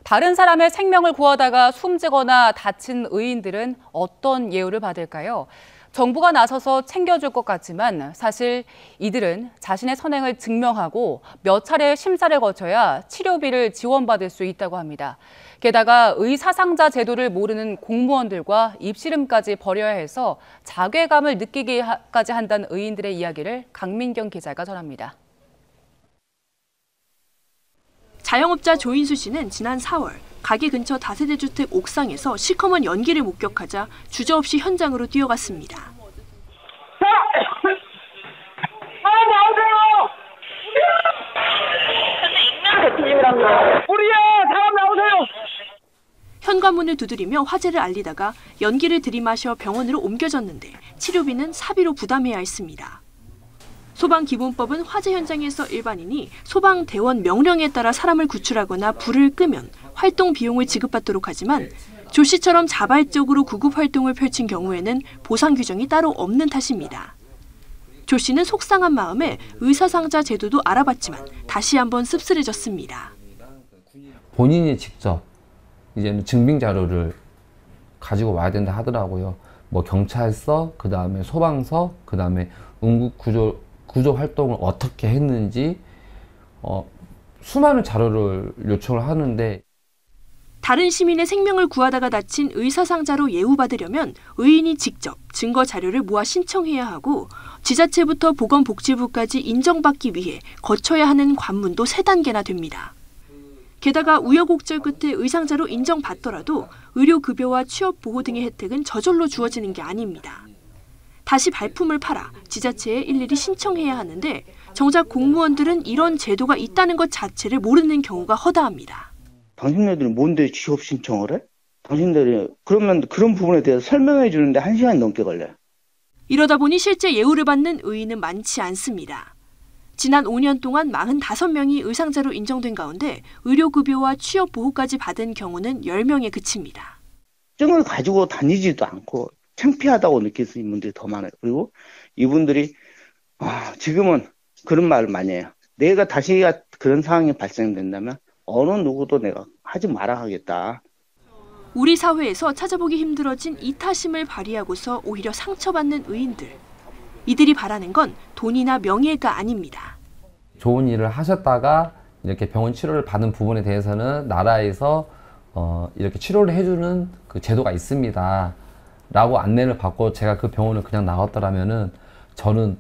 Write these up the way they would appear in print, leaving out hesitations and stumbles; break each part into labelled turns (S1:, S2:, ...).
S1: 다른 사람의 생명을 구하다가 숨지거나 다친 의인들은 어떤 예우를 받을까요? 정부가 나서서 챙겨줄 것 같지만 사실 이들은 자신의 선행을 증명하고 몇 차례 심사를 거쳐야 치료비를 지원받을 수 있다고 합니다. 게다가 의사상자 제도를 모르는 공무원들과 입씨름까지 벌여야 해서 자괴감을 느끼게까지 한다는 의인들의 이야기를 강민경 기자가 전합니다.
S2: 자영업자 조인수 씨는 지난 4월 가게 근처 다세대 주택 옥상에서 시커먼 연기를 목격하자 주저없이 현장으로 뛰어갔습니다.
S3: 나오세요! 우리야! 사람 나오세요!
S2: 현관문을 두드리며 화재를 알리다가 연기를 들이마셔 병원으로 옮겨졌는데 치료비는 사비로 부담해야 했습니다. 소방기본법은 화재 현장에서 일반인이 소방대원 명령에 따라 사람을 구출하거나 불을 끄면 활동 비용을 지급받도록 하지만 조 씨처럼 자발적으로 구급 활동을 펼친 경우에는 보상 규정이 따로 없는 탓입니다. 조 씨는 속상한 마음에 의사상자 제도도 알아봤지만 다시 한번 씁쓸해졌습니다.
S4: 본인이 직접 이제는 증빙 자료를 가지고 와야 된다 하더라고요. 뭐 경찰서, 그다음에 소방서, 그다음에 구조 활동을 어떻게 했는지 수많은 자료를 요청을 하는데
S2: 다른 시민의 생명을 구하다가 다친 의사상자로 예우받으려면 의인이 직접 증거 자료를 모아 신청해야 하고 지자체부터 보건복지부까지 인정받기 위해 거쳐야 하는 관문도 3단계나 됩니다. 게다가 우여곡절 끝에 의상자로 인정받더라도 의료급여와 취업보호 등의 혜택은 저절로 주어지는 게 아닙니다. 다시 발품을 팔아 지자체에 일일이 신청해야 하는데 정작 공무원들은 이런 제도가 있다는 것 자체를 모르는 경우가 허다합니다.
S5: 당신네들이 뭔데 취업 신청을 해? 당신들이 그러면 그런 부분에 대해서 설명해 주는데 1시간 넘게 걸려요.
S2: 이러다 보니 실제 예우를 받는 의인은 많지 않습니다. 지난 5년 동안 45명이 의상자로 인정된 가운데 의료급여와 취업보호까지 받은 경우는 10명에 그칩니다.
S5: 증을 가지고 다니지도 않고 창피하다고 느끼는 분들이 더 많아요. 그리고 이분들이 지금은 그런 말을 많이 해요. 내가 다시 그런 상황이 발생된다면 어느 누구도 내가 하지 마라 하겠다.
S2: 우리 사회에서 찾아보기 힘들어진 이타심을 발휘하고서 오히려 상처받는 의인들. 이들이 바라는 건 돈이나 명예가 아닙니다.
S4: 좋은 일을 하셨다가 이렇게 병원 치료를 받은 부분에 대해서는 나라에서 이렇게 치료를 해주는 그 제도가 있습니다. 라고 안내를 받고 제가 그 병원을 그냥 나왔더라면은 저는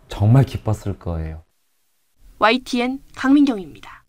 S4: 정말 기뻤을 거예요.
S2: YTN 강민경입니다.